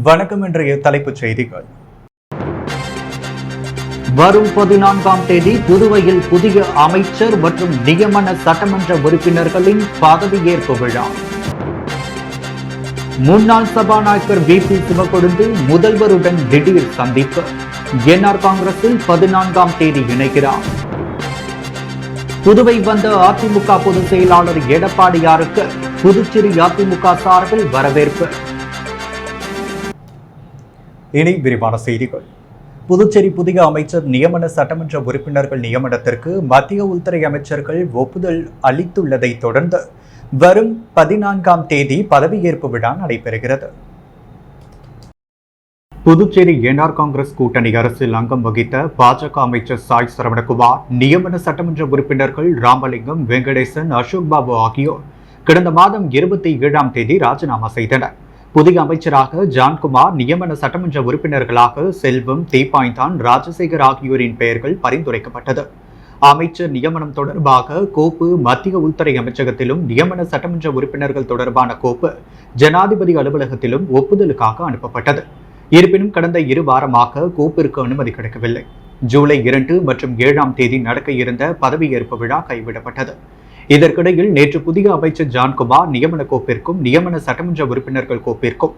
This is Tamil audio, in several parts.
வணக்கம். இன்றைய தலைப்புச் செய்திகள். வரும் 14ஆம் தேதி புதுவையில் புதிய அமைச்சர் மற்றும் நியமன சட்டமன்ற உறுப்பினர்களின் பதவியேற்பு விழா. முன்னாள் சபாநாயகர் VP சிவக்கொழுந்து முதல்வருடன் திடீர் சந்திப்பு. என்ஆர் காங்கிரஸில் 14ஆம் தேதி இணைகிறார். புதுவை வந்த அதிமுக பொதுச் செயலாளர் எடப்பாடியாருக்கு புதுச்சேரி அதிமுக சார்பில் வரவேற்பு. இனி விரிவான செய்திகள். புதுச்சேரி புதிய அமைச்சர் நியமன சட்டமன்ற உறுப்பினர்கள் நியமனத்திற்கு மத்திய உள்துறை அமைச்சர்கள் ஒப்புதல் அளித்துள்ளதை தொடர்ந்து வரும் 14ஆம் தேதி பதவியேற்பு விழா நடைபெறுகிறது. புதுச்சேரி என்ஆர் காங்கிரஸ் கூட்டணி அரசில் அங்கம் வகித்த பாஜக அமைச்சர் சாய் சரவணகுமார், நியமன சட்டமன்ற உறுப்பினர்கள் ராமலிங்கம், வெங்கடேசன், அசோக் பாபு ஆகியோர் கடந்த மாதம் 27ஆம் தேதி ராஜினாமா செய்தனர். புதிய அமைச்சராக ஜான்குமார், நியமன சட்டமன்ற உறுப்பினர்களாக செல்வம், தீபாய்தான், ராஜசேகர் ஆகியோரின் பெயர்கள் பரிந்துரைக்கப்பட்டது. அமைச்சர் நியமனம் தொடர்பாக கோப்பு மத்திய உள்துறை அமைச்சகத்திலும், நியமன சட்டமன்ற உறுப்பினர்கள் தொடர்பான கோப்பு ஜனாதிபதி அலுவலகத்திலும் ஒப்புதலுக்காக அனுப்பப்பட்டது. இருப்பினும் கடந்த 2 வாரமாக கோப்பிற்கு அனுமதி கிடைக்கவில்லை. ஜூலை 2 மற்றும் 7ஆம் தேதி நடக்க இருந்த பதவியேற்பு விழா கைவிடப்பட்டது. இதற்கிடையில் நேற்று புதிய அமைச்சர் ஜான்குமார் நியமன கோப்பிற்கும் நியமன சட்டமன்ற உறுப்பினர்கள் கோப்பிற்கும்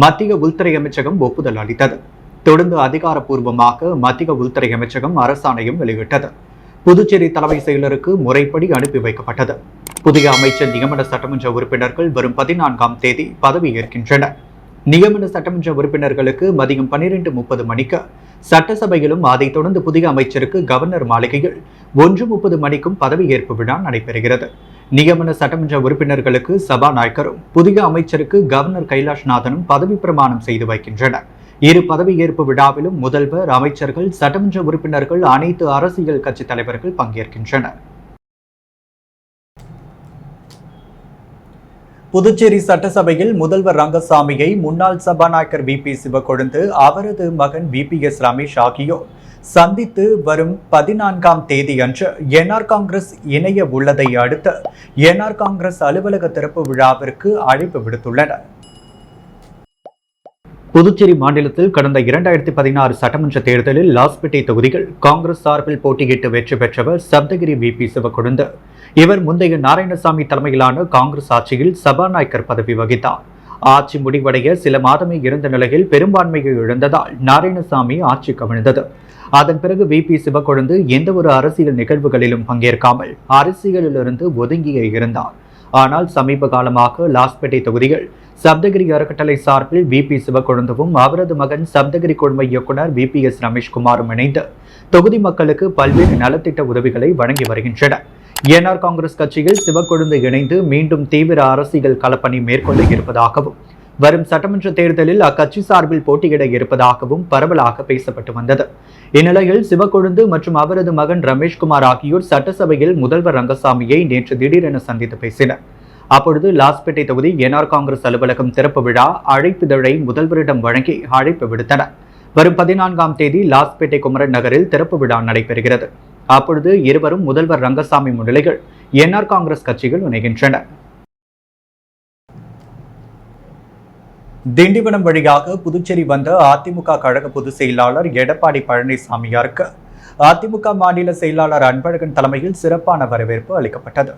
மத்திய உள்துறை அமைச்சகம் ஒப்புதல் அளித்தது. தொடர்ந்து அதிகாரப்பூர்வமாக மத்திய உள்துறை அமைச்சகம் அரசாணையும் வெளியிட்டது. புதுச்சேரி தலைமை செயலருக்கு முறைப்படி அனுப்பி வைக்கப்பட்டது. புதிய அமைச்சர் நியமன சட்டமன்ற உறுப்பினர்கள் வரும் 14ஆம் தேதி பதவியேற்கின்றனர். நியமன சட்டமன்ற உறுப்பினர்களுக்கு மதியம் 12:30 மணிக்கு சட்டசபையிலும், அதைத் தொடர்ந்து புதிய அமைச்சருக்கு கவர்னர் மாளிகையில் 1:30 மணிக்கும் பதவியேற்பு விழா நடைபெறுகிறது. நியமன சட்டமன்ற உறுப்பினர்களுக்கு சபாநாயகரும், புதிய அமைச்சருக்கு கவர்னர் கைலாஷ்நாதனும் பதவி பிரமாணம் செய்து வைக்கின்றனர். இரு பதவியேற்பு விழாவிலும் முதல்வர், அமைச்சர்கள், சட்டமன்ற உறுப்பினர்கள், அனைத்து அரசியல் கட்சி தலைவர்கள் பங்கேற்கின்றனர். புதுச்சேரி சட்டசபையில் முதல்வர் ரங்கசாமியை முன்னாள் சபாநாயகர் VP சிவக்கொழுந்து, அவரது மகன் VPS ரமேஷ் ஆகியோர் சந்தித்து வரும் 14ஆம் தேதி அன்று என்ஆர் காங்கிரஸ் இணைய உள்ளதை அடுத்து என்ஆர் காங்கிரஸ் அலுவலக திறப்பு விழாவிற்கு அழைப்பு விடுத்துள்ளனர். புதுச்சேரி மாநிலத்தில் கடந்த 2016 சட்டமன்ற தேர்தலில் லாஸ்பேட்டை தொகுதியில் காங்கிரஸ் சார்பில் போட்டியிட்டு வெற்றி பெற்றவர் சப்தகிரி VP சிவக்கொழுந்து. இவர் முந்தைய நாராயணசாமி தலைமையிலான காங்கிரஸ் ஆட்சியில் சபாநாயகர் பதவி வகித்தார். ஆட்சி முடிவடைய சில மாதமே இருந்த நிலையில் பெரும்பான்மையை இழந்ததால் நாராயணசாமி ஆட்சி கவிழ்ந்தது. அதன் பிறகு VP சிவக்கொழுந்து எந்த ஒரு அரசியல் நிகழ்வுகளிலும் பங்கேற்காமல் அரசியலிலிருந்து ஒதுங்கியே இருந்தார். ஆனால் சமீப காலமாக லாஸ்பேட்டை தொகுதியில் சப்தகிரி அறக்கட்டளை சார்பில் VP சிவக்கொழுந்துவும் அவரது மகன் சப்தகிரி குழும இயக்குனர் VPS ரமேஷ்குமாரும் இணைந்து தொகுதி மக்களுக்கு பல்வேறு நலத்திட்ட உதவிகளை வழங்கி வருகின்றனர். என்ஆர் காங்கிரஸ் கட்சியில் சிவக்கொழுந்து இணைந்து மீண்டும் தீவிர அரசியல் களப்பணி மேற்கொள்ள இருப்பதாகவும், வரும் சட்டமன்ற தேர்தலில் அக்கட்சி சார்பில் போட்டியிட இருப்பதாகவும் பரவலாக பேசப்பட்டு வந்தது. இந்நிலையில் சிவக்கொழுந்து மற்றும் அவரது மகன் ரமேஷ்குமார் ஆகியோர் சட்டசபையில் முதல்வர் ரங்கசாமியை நேற்று திடீரென சந்தித்து பேசினர். அப்பொழுது லாஸ்பேட்டை தொகுதி என்ஆர் காங்கிரஸ் அலுவலகம் திறப்பு விழா அழைப்பிதழை முதல்வரிடம் வழங்கி அழைப்பு விடுத்தனர். வரும் 14ஆம் தேதி லாஸ்பேட்டை குமரன் நகரில் திறப்பு விழா நடைபெறுகிறது. அப்பொழுது இருவரும் முதல்வர் ரங்கசாமி முன்னிலையில் என்ஆர் காங்கிரஸ் கட்சிகள் இணைகின்றனர். திண்டிவனம் வழியாக புதுச்சேரி வந்த அதிமுக கழக பொதுச் செயலாளர் எடப்பாடி பழனிசாமியாருக்கு அதிமுக மாநில செயலாளர் அன்பழகன் தலைமையில் சிறப்பான வரவேற்பு அளிக்கப்பட்டது.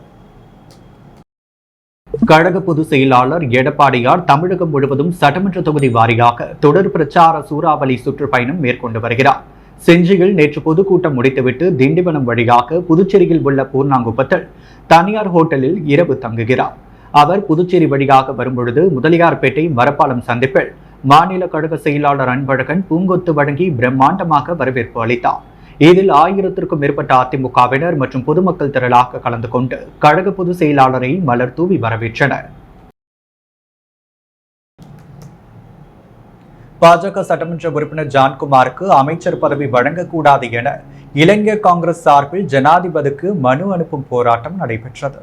கழக பொதுச் செயலாளர் எடப்பாடியார் தமிழகம் முழுவதும் சட்டமன்ற தொகுதி வாரியாக தொடர் பிரச்சார சூறாவளி சுற்றுப்பயணம் மேற்கொண்டு வருகிறார். செஞ்சியில் நேற்று பொதுக்கூட்டம் முடித்துவிட்டு திண்டிவனம் வழியாக புதுச்சேரியில் உள்ள பூர்ணாங்குப்பத்தில் தனியார் ஹோட்டலில் இரவு தங்குகிறார். அவர் புதுச்சேரி வழியாக வரும்பொழுது முதலியார்பேட்டை மரப்பாலம் சந்திப்பில் மாநில கழக செயலாளர் அன்பழகன் பூங்கொத்து வழங்கி பிரம்மாண்டமாக வரவேற்பு அளித்தார். இதில் 1000க்கும் மேற்பட்ட அதிமுகவினர் மற்றும் பொதுமக்கள் திரளாக கலந்து கொண்டு கழக பொதுச் செயலாளரை மலர் தூவி வரவேற்றனர். பாஜக சட்டமன்ற உறுப்பினர் ஜான்குமாருக்கு அமைச்சர் பதவி வழங்கக்கூடாது என இளைஞர் காங்கிரஸ் சார்பில் ஜனாதிபதிக்கு மனு அனுப்பும் போராட்டம் நடைபெற்றது.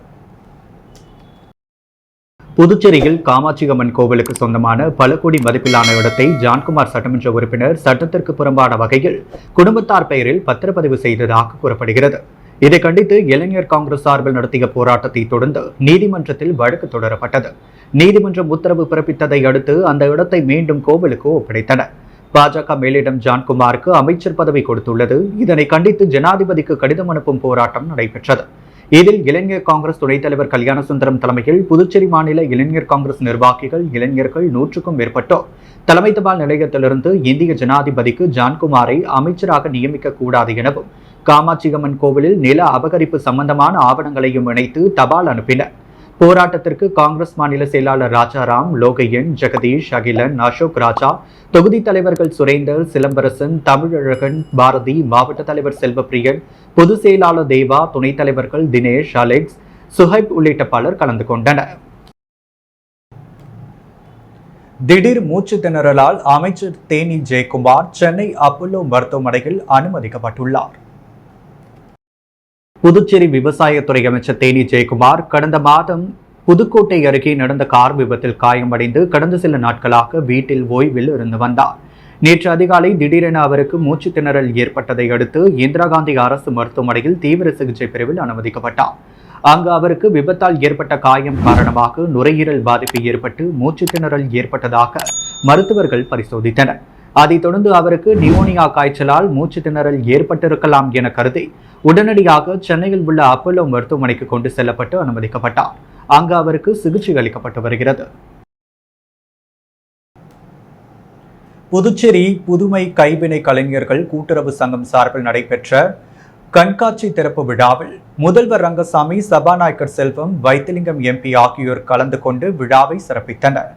புதுச்சேரியில் காமாட்சி அம்மன் கோவிலுக்கு சொந்தமான பல கோடி மதிப்பிலான இடத்தை ஜான்குமார் சட்டமன்ற உறுப்பினர் சட்டத்திற்கு புறம்பான வகையில் குடும்பத்தார் பெயரில் பத்திரப்பதிவு செய்ததாக கூறப்படுகிறது. இதை கண்டித்து இளைஞர் காங்கிரஸ் சார்பில் நடத்திய போராட்டத்தை தொடர்ந்து நீதிமன்றத்தில் வழக்கு தொடரப்பட்டது. நீதிமன்றம் உத்தரவு பிறப்பித்ததை அடுத்து அந்த இடத்தை மீண்டும் கோவிலுக்கு ஒப்படைத்தனர். பாஜக மேலிடம் ஜான்குமாருக்கு அமைச்சர் பதவி கொடுத்துள்ளது. இதனை கண்டித்து ஜனாதிபதிக்கு கடிதம் அனுப்பும் போராட்டம் நடைபெற்றது. இதில் இளைஞர் காங்கிரஸ் துணைத் தலைவர் கல்யாணசுந்தரம் தலைமையில் புதுச்சேரி மாநில இளைஞர் காங்கிரஸ் நிர்வாகிகள், இளைஞர்கள் 100க்கும் மேற்பட்டோர் தலைமை தபால் நிலையத்திலிருந்து இந்திய ஜனாதிபதிக்கு ஜான்குமாரை அமைச்சராக நியமிக்க கூடாது எனவும், காமாட்சியம்மன் கோவிலில் நில அபகரிப்பு சம்பந்தமான ஆவணங்களையும் இணைத்து தபால் அனுப்பினர். போராட்டத்திற்கு காங்கிரஸ் மாநில செயலாளர் ராஜாராம், லோகையன், ஜெகதீஷ், அகிலன், அசோக் ராஜா, தொகுதி தலைவர்கள் சுரேந்தர், சிலம்பரசன், தமிழழகன், பாரதி, மாவட்ட தலைவர் செல்வப்பிரியன், பொதுச் செயலாளர் தேவா, துணைத் தலைவர்கள் தினேஷ், அலெக்ஸ், சுஹைப் உள்ளிட்ட பலர் கலந்து கொண்டனர். திடீர் மூச்சு திணறலால் அமைச்சர் தேனி ஜெயக்குமார் சென்னை அப்போலோ மருத்துவமனையில் அனுமதிக்கப்பட்டுள்ளார். புதுச்சேரி விவசாயத்துறை அமைச்சர் தேனி ஜெயக்குமார் கடந்த மாதம் புதுக்கோட்டை அருகே நடந்த கார் விபத்தில் காயமடைந்து கடந்த சில நாட்களாக வீட்டில் ஓய்வில் இருந்து வந்தார். நேற்று அதிகாலை திடீரென அவருக்கு மூச்சு திணறல் ஏற்பட்டதை அடுத்து இந்திரா காந்தி அரசு மருத்துவமனையில் தீவிர சிகிச்சை பிரிவில் அனுமதிக்கப்பட்டார். அங்கு அவருக்கு விபத்தால் ஏற்பட்ட காயம் காரணமாக நுரையீரல் பாதிப்பு ஏற்பட்டு மூச்சு திணறல் ஏற்பட்டதாக மருத்துவர்கள் பரிசோதித்தனர். அதைத் தொடர்ந்து அவருக்கு நிமோனியா காய்ச்சலால் மூச்சு திணறல் ஏற்பட்டிருக்கலாம் என கருதி உடனடியாக சென்னையில் உள்ள அப்போலோ மருத்துவமனைக்கு கொண்டு செல்லப்பட்டு அனுமதிக்கப்பட்டார். அங்கு அவருக்கு சிகிச்சை அளிக்கப்பட்டு வருகிறது. புதுச்சேரி புதுமை கைவினை கலைஞர்கள் கூட்டுறவு சங்கம் சார்பில் நடைபெற்ற கண்காட்சி திறப்பு விழாவில் முதல்வர் ரங்கசாமி, சபாநாயகர் செல்வம், வைத்திலிங்கம் எம்பி ஆகியோர் கலந்து கொண்டு விழாவை சிறப்பித்தனர்.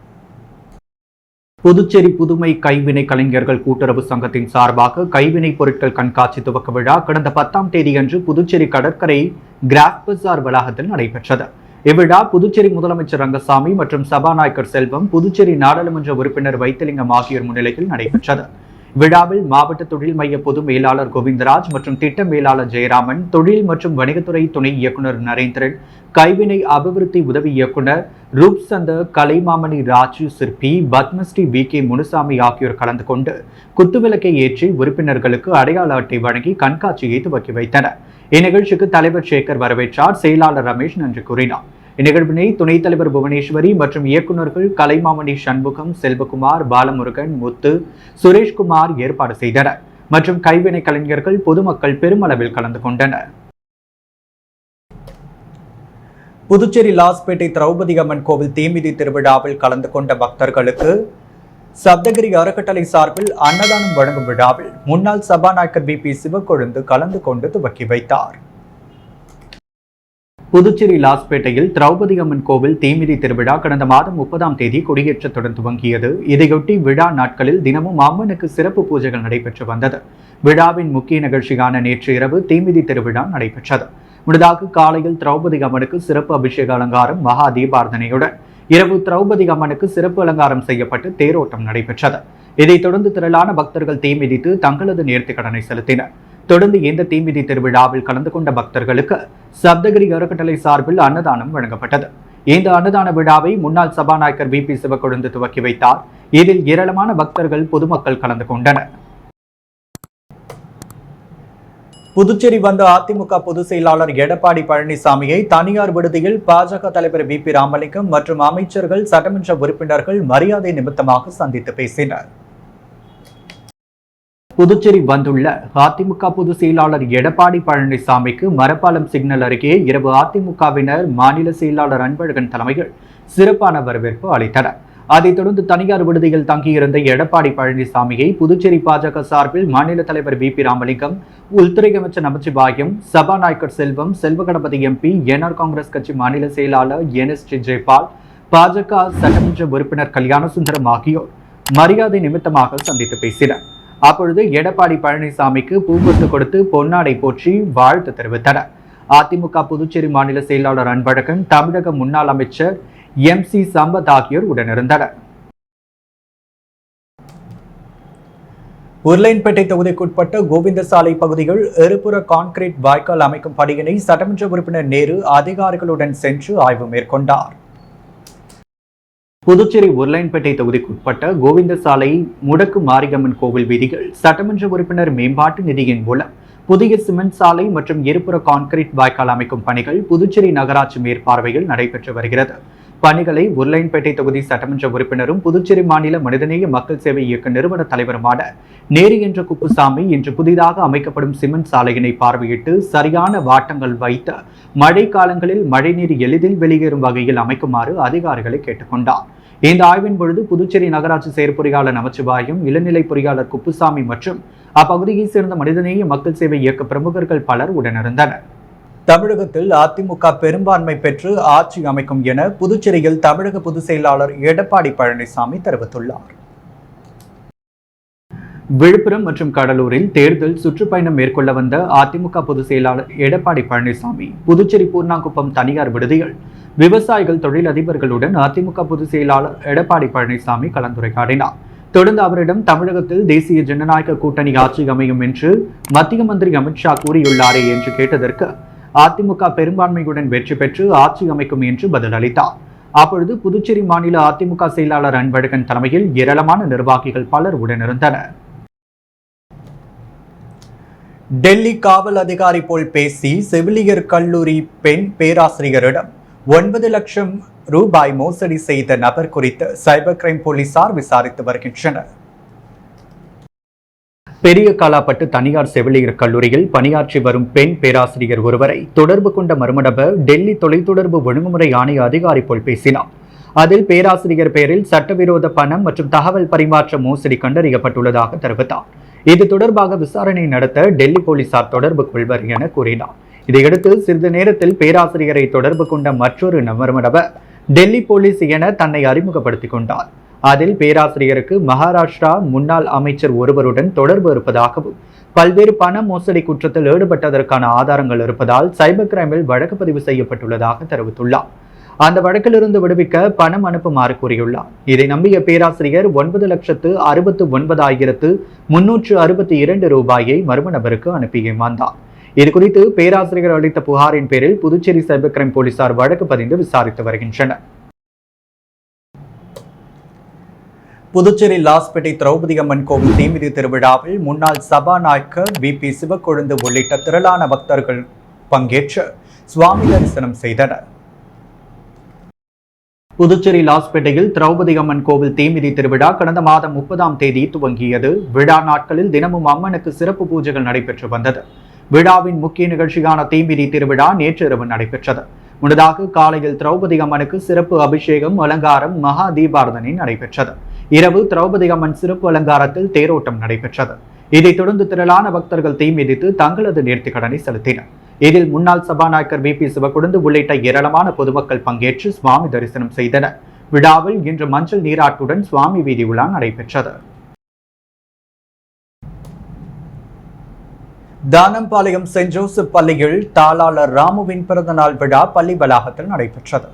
புதுச்சேரி புதுமை கைவினை கலைஞர்கள் கூட்டுறவு சங்கத்தின் சார்பாக கைவினை பொருட்கள் கண்காட்சி துவக்க விழா கடந்த 10ஆம் தேதியன்று புதுச்சேரி கடற்கரை கிராஃப் பஜார் வளாகத்தில் நடைபெற்றது. இவ்விழா புதுச்சேரி முதலமைச்சர் ரங்கசாமி மற்றும் சபாநாயகர் செல்வம், புதுச்சேரி நாடாளுமன்ற உறுப்பினர் வைத்திலிங்கம் ஆகியோர் முன்னிலையில் நடைபெற்றது. விழாவில் மாவட்ட தொழில் மைய பொது மேலாளர் கோவிந்தராஜ் மற்றும் திட்ட மேலாளர் ஜெயராமன், தொழில் மற்றும் வணிகத்துறை துணை இயக்குநர் நரேந்திரன், கைவினை அபிவிருத்தி உதவி இயக்குநர் ரூப்சந்த, கலைமாமணி ராஜு சிற்பி, பத்மஸ்ரீ VK முனுசாமி ஆகியோர் கலந்து கொண்டு குத்துவிளக்கை ஏற்றி உறுப்பினர்களுக்கு அடையாள அட்டை வழங்கி கண்காட்சியை துவக்கி வைத்தனர். இந்நிகழ்ச்சிக்கு தலைவர் சேகர் வரவேற்றார். செயலாளர் ரமேஷ் நன்றி கூறினார். இந்நிகழ்வினை துணைத் தலைவர் புவனேஸ்வரி மற்றும் இயக்குநர்கள் கலைமாமணி சண்முகம், செல்வகுமார், பாலமுருகன், முத்து, சுரேஷ்குமார் ஏற்பாடு செய்தனர் மற்றும் கைவினை கலைஞர்கள், பொதுமக்கள் பெருமளவில் கலந்து கொண்டனர். புதுச்சேரி லாஸ்பேட்டை திரௌபதி அம்மன் கோவில் தீமிதி திருவிழாவில் கலந்து கொண்ட பக்தர்களுக்கு சப்தகிரி அறக்கட்டளை சார்பில் அன்னதானம் வழங்கும் விழாவில் முன்னாள் சபாநாயகர் VP சிவக்கொழுந்து கலந்து கொண்டு துவக்கி வைத்தார். புதுச்சேரி லாஸ்பேட்டையில் திரௌபதி அம்மன் கோவில் தீமிதி திருவிழா கடந்த மாதம் 30ஆம் தேதி கொடியேற்றத்துடன் துவங்கியது. இதையொட்டி விழா நாட்களில் தினமும் அம்மனுக்கு சிறப்பு பூஜைகள் நடைபெற்று வந்தது. விழாவின் முக்கிய நிகழ்ச்சியான நேற்று இரவு தீமிதி திருவிழா நடைபெற்றது. முன்னதாக காலையில் திரௌபதி அம்மனுக்கு சிறப்பு அபிஷேக அலங்காரம், மகா தீபாரதனையுடன் இரவு திரௌபதி அம்மனுக்கு சிறப்பு அலங்காரம் செய்யப்பட்டு தேரோட்டம் நடைபெற்றது. இதைத் தொடர்ந்து திரளான பக்தர்கள் தீமிதித்து தங்களது நேர்த்திக்கடனை செலுத்தினர். தொடர்ந்து இந்த தீமிதி திருவிழாவில் கலந்து கொண்ட பக்தர்களுக்கு சப்தகிரி அறக்கட்டளை சார்பில் அன்னதானம் வழங்கப்பட்டது. இந்த அன்னதான விழாவை முன்னாள் சபாநாயகர் VP சிவக்கொழுந்து துவக்கி வைத்தார். இதில் ஏராளமான பக்தர்கள், பொதுமக்கள் கலந்து கொண்டனர். புதுச்சேரி வந்த அதிமுக பொதுச் செயலாளர் எடப்பாடி பழனிசாமியை தனியார் விடுதியில் பாஜக தலைவர் VP ராமலிங்கம் மற்றும் அமைச்சர்கள், சட்டமன்ற உறுப்பினர்கள் மரியாதை நிமித்தமாக சந்தித்து பேசினர். புதுச்சேரி வந்துள்ள அதிமுக பொதுச் செயலாளர் எடப்பாடி பழனிசாமிக்கு மரப்பாலம் சிக்னல் அருகே இரவு அதிமுகவினர் மாநில செயலாளர் அன்பழகன் தலைமையில் சிறப்பான வரவேற்பு அளித்தனர். அதைத் தொடர்ந்து தனியார் விடுதியில் தங்கியிருந்த எடப்பாடி பழனிசாமியை புதுச்சேரி பாஜக சார்பில் மாநில தலைவர் VP ராமலிங்கம், உள்துறை அமைச்சர் நமச்சிவாயம், சபாநாயகர் செல்வம், செல்வகணபதி MP, NR காங்கிரஸ் கட்சி மாநில செயலாளர் NSG ஜெயபால், பாஜக சட்டமன்ற உறுப்பினர் கல்யாணசுந்தரம் ஆகியோர் மரியாதை நிமித்தமாக சந்தித்து பேசினர். அப்பொழுது எடப்பாடி பழனிசாமிக்கு பூங்கொத்து கொடுத்து பொன்னாடை போற்றி வாழ்த்து தெரிவித்தனர். அதிமுக புதுச்சேரி மாநில செயலாளர் அன்பழகன், தமிழக முன்னாள் அமைச்சர் MC சம்பத் ஆகியோர் உடனிருந்தனர். உருளையன்பேட்டை தொகுதிக்குட்பட்ட கோவிந்தசாலை பகுதியில் இருபுற கான்கிரீட் வாய்க்கால் அமைக்கும் பணியினை சட்டமன்ற உறுப்பினர் நேரு அதிகாரிகளுடன் சென்று ஆய்வு மேற்கொண்டார். புதுச்சேரி உருளையன்பேட்டை தொகுதிக்குட்பட்ட கோவிந்தசாலை முடக்கு மாரியம்மன் கோவில் வீதியில் சட்டமன்ற உறுப்பினர் மேம்பாட்டு நிதியின் மூலம் புதிய சிமெண்ட் சாலை மற்றும் இருபுற கான்கிரீட் வாய்க்கால் அமைக்கும் பணிகள் புதுச்சேரி நகராட்சி மேற்பார்வையில் நடைபெற்று வருகிறது. பணிகளை உருளையன்பேட்டை தொகுதி சட்டமன்ற உறுப்பினரும் புதுச்சேரி மாநில மனிதநேய மக்கள் சேவை இயக்க நிறுவன தலைவருமான நேரு என்ற குப்புசாமி இன்று புதிதாக அமைக்கப்படும் சிமெண்ட் சாலையினை பார்வையிட்டு சரியான வாட்டங்கள் வைத்து மழை காலங்களில் மழைநீர் எளிதில் வெளியேறும் வகையில் அமைக்குமாறு அதிகாரிகளை கேட்டுக்கொண்டார். இந்த ஆய்வின் பொழுது புதுச்சேரி நகராட்சி செயற்பொறியாளர் நமச்சிவாயம், இளநிலை பொறியாளர் குப்புசாமி மற்றும் அப்பகுதியைச் சேர்ந்த மனிதநேய மக்கள் சேவை இயக்க பிரமுகர்கள் பலர் உடனிருந்தனர். தமிழகத்தில் அதிமுக பெரும்பான்மை பெற்று ஆட்சி அமைக்கும் என புதுச்சேரியில் தமிழக பொதுச் செயலாளர் எடப்பாடி பழனிசாமி தெரிவித்துள்ளார். விழுப்புரம் மற்றும் கடலூரில் தேர்தல் சுற்றுப்பயணம் மேற்கொள்ள வந்த அதிமுக பொதுச் செயலாளர் எடப்பாடி பழனிசாமி புதுச்சேரி பூர்ணாங்குப்பம் தனியார் விடுதியில் விவசாயிகள், தொழிலதிபர்களுடன் அதிமுக பொதுச் செயலாளர் எடப்பாடி பழனிசாமி கலந்துரையாடினார். தொடர்ந்து அவரிடம் தமிழகத்தில் தேசிய ஜனநாயக கூட்டணி ஆட்சி அமையும் என்று மத்திய மந்திரி அமித்ஷா கூறியுள்ளாரே என்று கேட்டதற்கு அதிமுக பெரும்பான்மையுடன் வெற்றி பெற்று ஆட்சி அமைக்கும் என்று பதிலளித்தார். அப்பொழுது புதுச்சேரி மாநில அதிமுக செயலாளர் அன்பழகன் தலைமையில் ஏராளமான நிர்வாகிகள் பலர் உடனிருந்தனர். டெல்லி காவல் அதிகாரி போல் பேசி செவிலியர் கல்லூரி பெண் பேராசிரியரிடம் 9 லட்சம் ரூபாய் மோசடி செய்த நபர் குறித்து சைபர் கிரைம் போலீசார் விசாரித்து வருகின்றனர். பெரிய காலாப்பட்டு தனியார் செவிலியர் கல்லூரியில் பணியாற்றி வரும் பெண் பேராசிரியர் ஒருவரை தொடர்பு கொண்ட மர்ம நபர் டெல்லி தொலைத்தொடர்பு ஒழுங்குமுறை ஆணைய அதிகாரி போல் பேசினார். அதில் பேராசிரியர் பெயரில் சட்டவிரோத பணம் மற்றும் தகவல் பரிமாற்ற மோசடி கண்டறியப்பட்டுள்ளதாக தெரிவித்தார். இது தொடர்பாக விசாரணை நடத்த டெல்லி போலீசார் தொடர்பு கொள்வர் என கூறினார். இதையடுத்து சிறிது நேரத்தில் பேராசிரியரை தொடர்பு கொண்ட மற்றொரு மர்ம நபர் டெல்லி போலீஸ் என தன்னை அறிமுகப்படுத்திக் கொண்டார். அதில் பேராசிரியருக்கு மகாராஷ்டிரா முன்னாள் அமைச்சர் ஒருவருடன் தொடர்பு இருப்பதாகவும் பல்வேறு பண மோசடி குற்றத்தில் ஈடுபட்டதற்கான ஆதாரங்கள் இருப்பதால் சைபர் கிரைமில் வழக்கு பதிவு செய்யப்பட்டுள்ளதாக தெரிவித்துள்ளார். அந்த வழக்கிலிருந்து விடுவிக்க பணம் அனுப்புமாறு கூறியுள்ளார். இதை நம்பிய பேராசிரியர் 9,69,362 ரூபாயை மர்ம நபருக்கு அனுப்பி ஏமாந்தார். இதுகுறித்து பேராசிரியர் அளித்த புகாரின் பேரில் புதுச்சேரி சைபர் கிரைம் போலீசார் வழக்கு பதிந்து விசாரித்து வருகின்றனர். புதுச்சேரி லாஸ்பேட்டை திரௌபதி அம்மன் கோவில் தீமிதி திருவிழாவில் முன்னாள் சபாநாயகர் VP சிவக்கொழுந்து உள்ளிட்ட திரளான பக்தர்கள் பங்கேற்று சுவாமி தரிசனம் செய்தனர். புதுச்சேரி லாஸ்பேட்டையில் திரௌபதி அம்மன் கோவில் தீமிதி திருவிழா கடந்த மாதம் 30ஆம் தேதி துவங்கியது. விழா நாட்களில் தினமும் அம்மனுக்கு சிறப்பு பூஜைகள் நடைபெற்று வந்தது. விழாவின் முக்கிய நிகழ்ச்சியான தீமிதி திருவிழா நேற்று இரவு நடைபெற்றது. முன்னதாக காலையில் திரௌபதி அம்மனுக்கு சிறப்பு அபிஷேகம், அலங்காரம், மகா தீபாரதனை நடைபெற்றது. இரவு திரௌபதி அம்மன் சிறப்பு அலங்காரத்தில் தேரோட்டம் நடைபெற்றது. இதைத் தொடர்ந்து திரளான பக்தர்கள் தீ மிதித்து தங்களது நேர்த்திக் கடனை செலுத்தினர். இதில் முன்னாள் சபாநாயகர் VP சிவக்கொழுந்து உள்ளிட்ட ஏராளமான பொதுமக்கள் பங்கேற்று சுவாமி தரிசனம் செய்தனர். விழாவில் இன்று மஞ்சள் நீராட்டுடன் சுவாமி வீதி உலா நடைபெற்றது. தானம்பாளையம் செயின்ட் ஜோசப் பள்ளியில் தாளாளர் ராமுவின் பிறந்தநாள் விழா பள்ளி வளாகத்தில் நடைபெற்றது.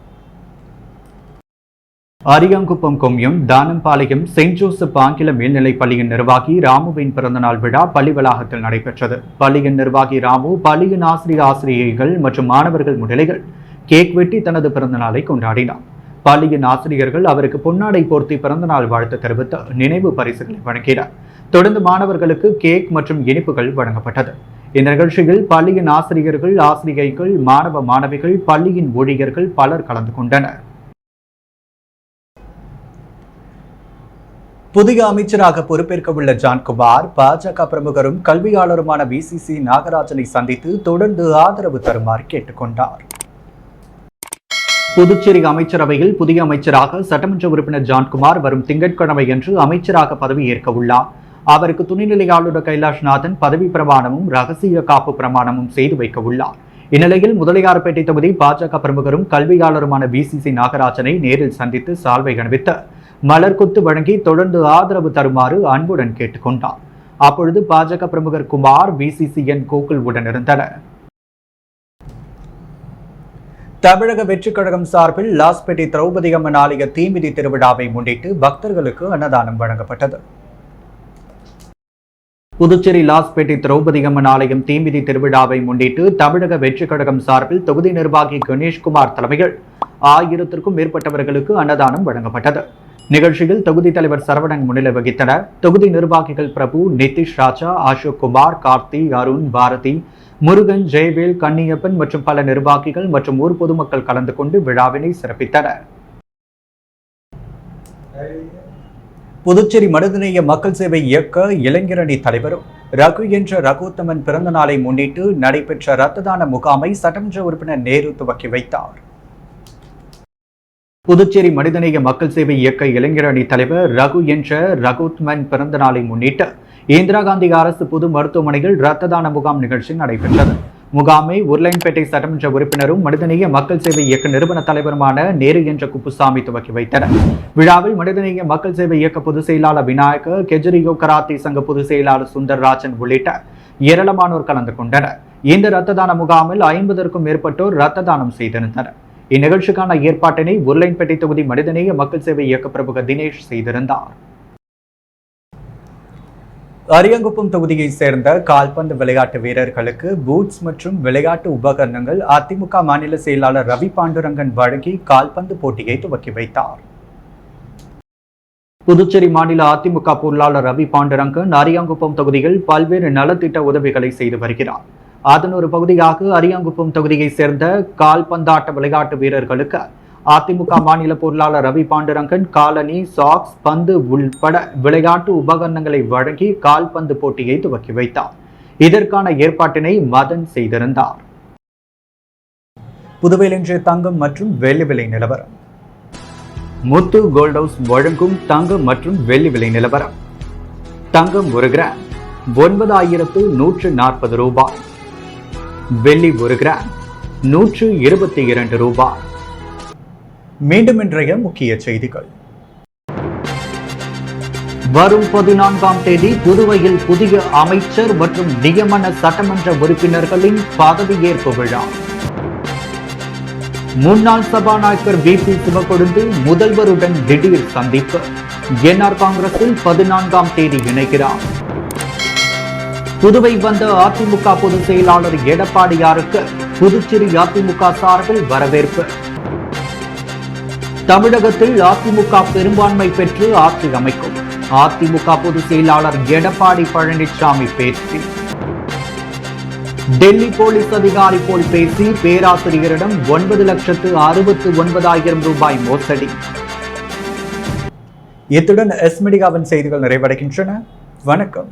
Ariyankuppam commune Thanampalayam Saint Joseph ஆங்கில மேல்நிலைப் பள்ளியின் நிர்வாகி ராமுவின் பிறந்தநாள் விழா பள்ளி வளாகத்தில் நடைபெற்றது. பள்ளியின் நிர்வாகி ராமு பள்ளியின் ஆசிரியைகள் மற்றும் மாணவர்கள் முன்னிலையில் கேக் வெட்டி தனது பிறந்தநாளை கொண்டாடினார். பள்ளியின் ஆசிரியர்கள் அவருக்கு பொன்னாடை போர்த்தி பிறந்தநாள் வாழ்த்து தெரிவித்து நினைவு பரிசுகளை வழங்கினர். தொடர்ந்து மாணவர்களுக்கு கேக் மற்றும் இனிப்புகள் வழங்கப்பட்டது. இந்த நிகழ்ச்சியில் பள்ளியின் ஆசிரியர்கள், ஆசிரியைகள், மாணவ மாணவிகள், பள்ளியின் ஊழியர்கள் பலர் கலந்து கொண்டனர். புதிய அமைச்சராக பொறுப்பேற்க உள்ள ஜான்குமார் பாஜக பிரமுகரும் கல்வியாளருமான VCC நாகராஜனை சந்தித்து தொடர்ந்து ஆதரவு தருமாறு கேட்டுக்கொண்டார். புதுச்சேரி அமைச்சரவையில் புதிய அமைச்சராக சட்டமன்ற உறுப்பினர் ஜான்குமார் வரும் திங்கட்கிழமையன்று அமைச்சராக பதவியேற்க உள்ளார். அவருக்கு துணைநிலை ஆளுநர் கைலாஷ்நாதன் பதவி பிரமாணமும் ரகசிய காப்பு பிரமாணமும் செய்து வைக்க உள்ளார். இந்நிலையில் முதலியார்பேட்டை தொகுதி பாஜக பிரமுகரும் கல்வியாளருமான VCC நாகராஜனை நேரில் சந்தித்து சால்வை அணிவித்து மலர் கொத்து வழங்கி தொடர்ந்து ஆதரவு தருமாறு அன்புடன் கேட்டுக்கொண்டார். அப்பொழுது பாஜக பிரமுகர் குமார், VCCN கோகுல் உடனிருந்தனர். தமிழக வெற்றிக் கழகம் சார்பில் லாஸ்பேட்டை திரௌபதி அம்மன் ஆலய தீமிதி திருவிழாவை முன்னிட்டு பக்தர்களுக்கு அன்னதானம் வழங்கப்பட்டது. புதுச்சேரி லாஸ்பேட்டை திரௌபதி அம்மன் ஆலயம் தீமிதி திருவிழாவை முன்னிட்டு தமிழக வெற்றிக் கழகம் சார்பில் தொகுதி நிர்வாகி கணேஷ்குமார் தலைமையில் 1000க்கும் மேற்பட்டவர்களுக்கு அன்னதானம் வழங்கப்பட்டது. நிகழ்ச்சியில் தொகுதி தலைவர் சரவணன் முன்னிலை வகித்தனர். தொகுதி நிர்வாகிகள் பிரபு, நிதிஷ் ராஜா, அசோக் குமார், கார்த்தி, அருண், பாரதி, முருகன், ஜெயவேல், கன்னியப்பன் மற்றும் பல நிர்வாகிகள் மற்றும் ஊர் பொதுமக்கள் கலந்து கொண்டு விழாவினை சிறப்பித்தனர். புதுச்சேரி மனிதநேய மக்கள் சேவை இயக்க இளைஞரணி தலைவரும் ரகு என்ற ரகுத்தமன் பிறந்த நாளை முன்னிட்டு நடைபெற்ற இரத்த தான முகாமை சட்டமன்ற உறுப்பினர் நேரு துவக்கி வைத்தார். புதுச்சேரி மனிதநேய மக்கள் சேவை இயக்க இளைஞரணி தலைவர் ரகு என்ற ரகுத்மன் பிறந்த நாளை முன்னிட்டு இந்திரா காந்தி அரசு பொது மருத்துவமனையில் இரத்த தான முகாம் நிகழ்ச்சி நடைபெற்றது. முகாமை உருளையன்பேட்டை சட்டமன்ற உறுப்பினரும் மனிதநேய மக்கள் சேவை இயக்க நிறுவன தலைவருமான நேரு என்ற குப்புசாமி துவக்கி வைத்தனர். விழாவில் மனிதநேய மக்கள் சேவை இயக்க பொதுச் செயலாளர் விநாயகர், கெஜரியோ கராத்தே சங்க பொதுச் செயலாளர் சுந்தர்ராஜன் உள்ளிட்ட ஏராளமானோர் கலந்து கொண்டனர். இந்த இரத்த தான முகாமில் 50க்கும் மேற்பட்டோர் இரத்த தானம் செய்திருந்தனர். இந்நிகழ்ச்சிக்கான ஏற்பாட்டினை உருளையன்பேட்டை தொகுதி மனிதநேய மக்கள் சேவை இயக்க பிரமுகர் தினேஷ் செய்திருந்தார். அரியாங்குப்பம் தொகுதியை சேர்ந்த கால்பந்து விளையாட்டு வீரர்களுக்கு பூட்ஸ் மற்றும் விளையாட்டு உபகரணங்கள் அதிமுக மாநில செயலாளர் ரவி பாண்டுரங்கன் வழங்கி கால்பந்து போட்டியை துவக்கி வைத்தார். புதுச்சேரி மாநில அதிமுக பொருளாளர் ரவி பாண்டுரங்கன் அரியாங்குப்பம் தொகுதியில் பல்வேறு நலத்திட்ட உதவிகளை செய்து வருகிறார். அதன் ஒரு பகுதியாக அரியாங்குப்பம் தொகுதியை சேர்ந்த கால்பந்தாட்ட விளையாட்டு வீரர்களுக்கு அதிமுக மாநில பொருளாளர் ரவி பாண்டுரங்கன் காலனி, சாக்ஸ், பந்து உள்பட விளையாட்டு உபகரணங்களை வழங்கி கால்பந்து போட்டியை துவக்கி வைத்தார். இதற்கான ஏற்பாட்டினை மதன் செய்திருந்தார். புதுவையில் இன்று தங்கம் மற்றும் வெள்ளி விலை நிலவரம். முத்து கோல்ட் ஹவுஸ் வழங்கும் தங்கம் மற்றும் வெள்ளி விலை நிலவரம். தங்கம் 1 கிராம் 9140 ரூபாய். வெள்ளி 1 கிராம் 122 ரூபாய். மீண்டும் இன்றைய முக்கிய செய்திகள். வரும் 14ஆம் தேதி புதுவையில் புதிய அமைச்சர் மற்றும் நியமன சட்டமன்ற உறுப்பினர்களின் பதவியேற்பு விழா. முன்னாள் சபாநாயகர் VP சிவக்கொழுந்து முதல்வருடன் திடீர் சந்திப்பு. என்ஆர் காங்கிரஸில் 14ஆம் தேதி இணைகிறார். புதுவை வந்த அதிமுக பொதுச் செயலாளர் எடப்பாடியாருக்கு புதுச்சேரி அதிமுக சார்பில் வரவேற்பு. தமிழகத்தில் அதிமுக பெரும்பான்மை பெற்று ஆட்சி அமைக்கும். அதிமுக பொதுச் செயலாளர் எடப்பாடி பழனிசாமி பேச்சு. டெல்லி போலீஸ் அதிகாரி போல் பேசி பேராசிரியரிடம் 9,69,000 ரூபாய் மோசடி. இத்துடன் எஸ் மீடியாவின் செய்திகள் நிறைவடைகின்றன. வணக்கம்.